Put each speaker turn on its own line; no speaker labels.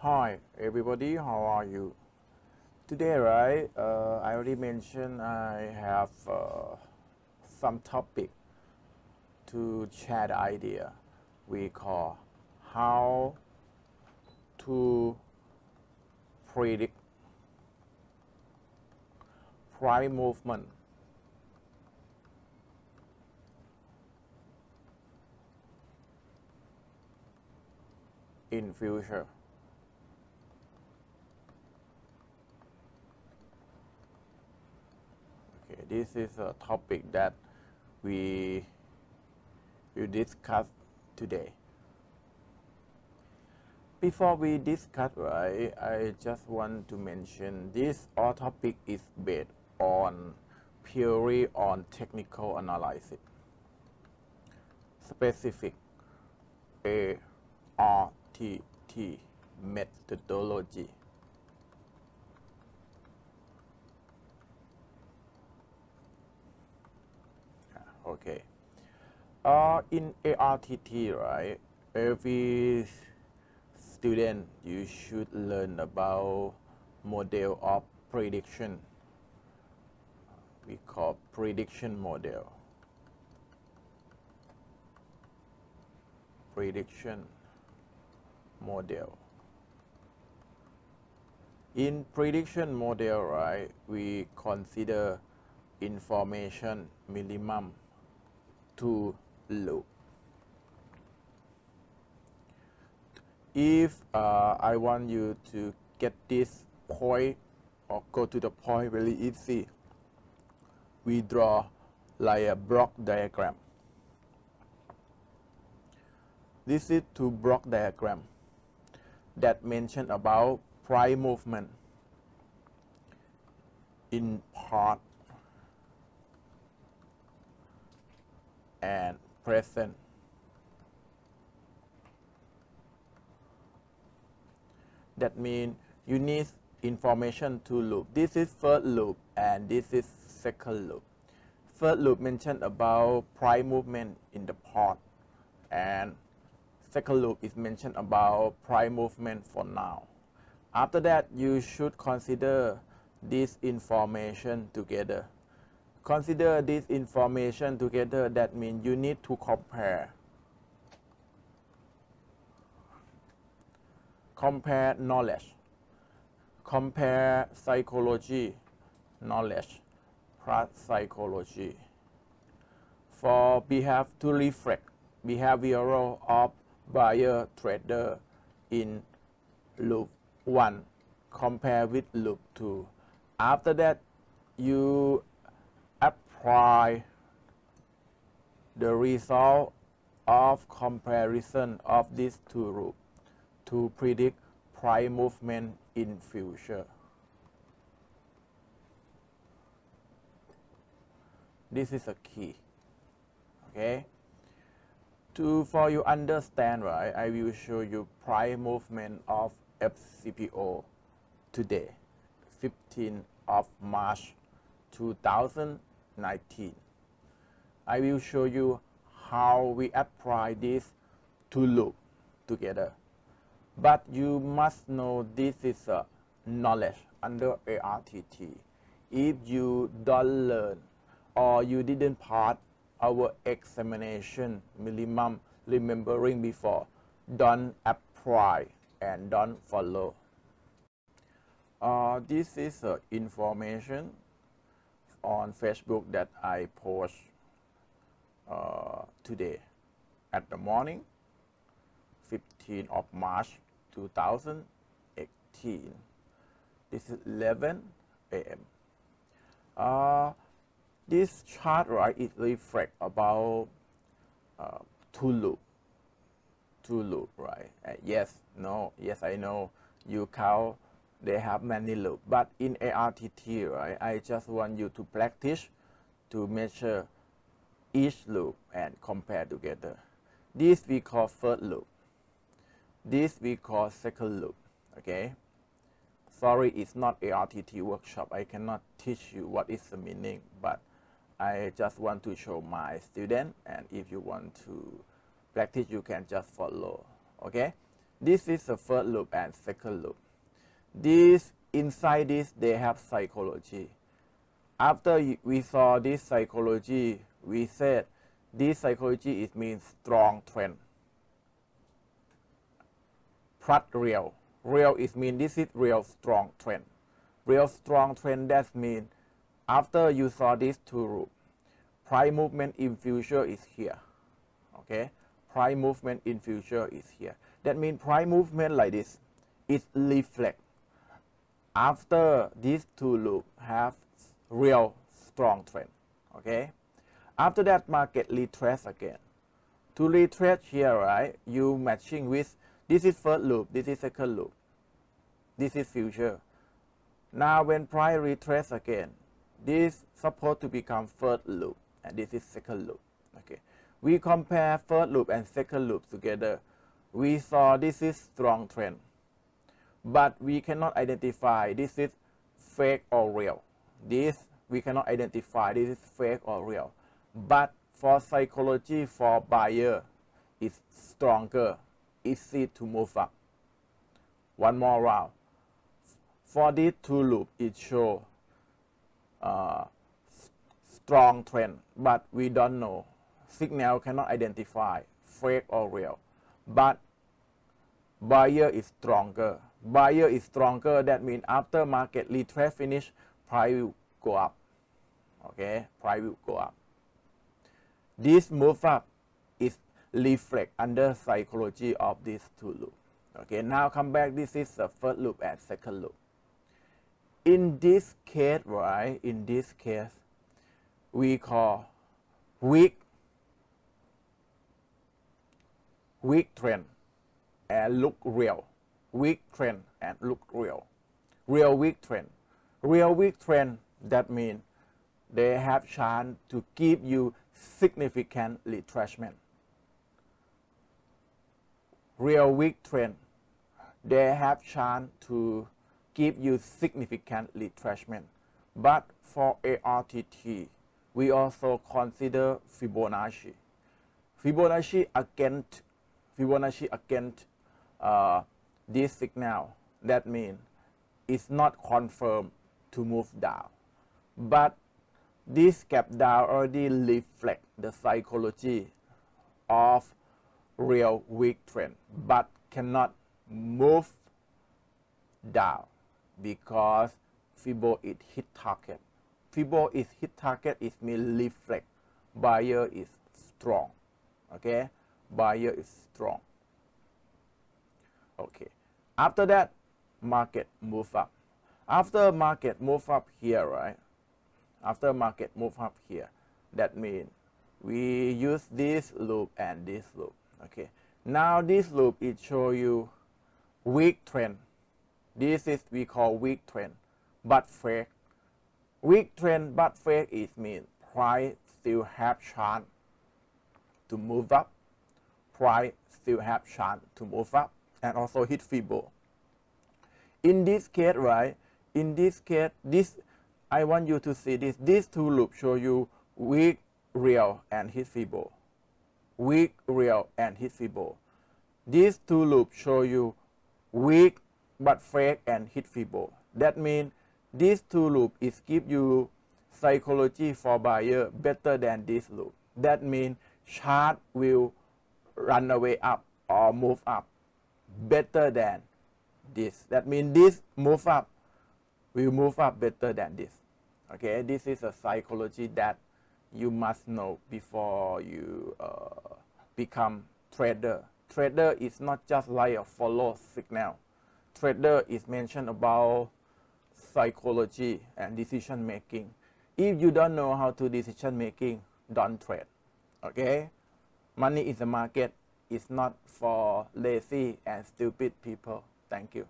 Hi everybody, how are you? Today, right, I already mentioned I have some topic to share the idea we call how to predict price movement in future. Okay, this is a topic that we will discuss today. Before we discuss, right, I just want to mention this all topic is based on purely on technical analysis, specific ARTT methodology. Okay. In ARTT, right, every student you should learn about model of prediction. We call prediction model. Prediction model. In prediction model, right, we consider information minimum to loop. If I want you to get this point or go to the point very easy, we draw like a block diagram. This is two block diagram that mention about price movement in past and present. That means you need information to loop. This is first loop and this is second loop. First loop mentioned about price movement in the past, and second loop is mentioned about price movement for now. After that, you should consider this information together. Consider this information together, that means you need to compare knowledge, compare psychology knowledge plus psychology. For we have to reflect behavioral of buyer trader in loop 1 compare with loop 2. After that, you apply the result of comparison of these two loops to predict price movement in future. This is a key. Okay. For you understand, right, I will show you price movement of FCPO today, 15th of March 2019. I will show you how we apply this to loop together. But you must know this is a knowledge under ARTT. If you don't learn or you didn't pass our examination minimum remembering before, don't apply and don't follow. This is information on Facebook that I post today at the morning, 15th of March 2018. This is 11 a.m. This chart, right, it reflects about two loop, right? Yes, I know you count. They have many loops, but in ARTT, right, I just want you to practice to measure each loop and compare together. This we call first loop. This we call second loop. Okay. Sorry, it's not ARTT workshop. I cannot teach you what is the meaning, but I just want to show my student, and if you want to practice, you can just follow. Okay. This is the first loop and second loop. This inside this they have psychology. After we saw this psychology, we said this psychology it means strong trend. Plus real. Real is mean this is real strong trend. Real strong trend that means after you saw these two rules, price movement in future is here. Okay, price movement in future is here. That means price movement like this is reflect after these two loops have real strong trend. Okay, after that market retrace again. To retrace here, right, you matching with this is first loop, this is second loop, this is future. Now when price retrace again, this supposed to become first loop and this is second loop. Okay, we compare first loop and second loop together. We saw this is strong trend, but we cannot identify this is fake or real. This we cannot identify this is fake or real. But for psychology, for buyer, it's stronger, easy to move up. One more round. For these two loops, it shows strong trend, but we don't know. Signal cannot identify fake or real. But buyer is stronger. Buyer is stronger. That means after market retrace finish, price will go up. Okay, price will go up. This move up is reflect under psychology of these two loops. Okay, now come back. This is the first loop and second loop. In this case, right? In this case, we call weak trend and look real. Weak trend and look real. Real weak trend. Real weak trend. That means they have chance to give you significant retracement. Real weak trend, they have chance to give you significant retracement. But for ARTT, we also consider Fibonacci. Fibonacci against this signal. That means it's not confirmed to move down. But this gap down already reflect the psychology of real weak trend, but cannot move down because Fibo is hit target. Fibo is hit target, it means reflect. Buyer is strong. Okay, buyer is strong. Okay, after that, market move up. After market move up here, right? After market move up here, that means we use this loop and this loop. Okay, now this loop it show you weak trend. This is we call weak trend, but fake. Weak trend but fake is mean price still have chance to move up. Price still have chance to move up and also hit Fibo. In this case, right? In this case, this I want you to see this. These two loops show you weak, real, and hit Fibo. Weak, real, and hit Fibo. These two loops show you weak but fake and hit Fibo. That means these two loops is give you psychology for buyer better than this loop. That means chart will run away up or move up better than this. That means this move up will move up better than this. Okay, this is a psychology that you must know before you become trader. Trader is not just like a follow signal. Trader is mentioned about psychology and decision making. If you don't know how to decision making, don't trade. Okay, money in the market is not for lazy and stupid people. Thank you.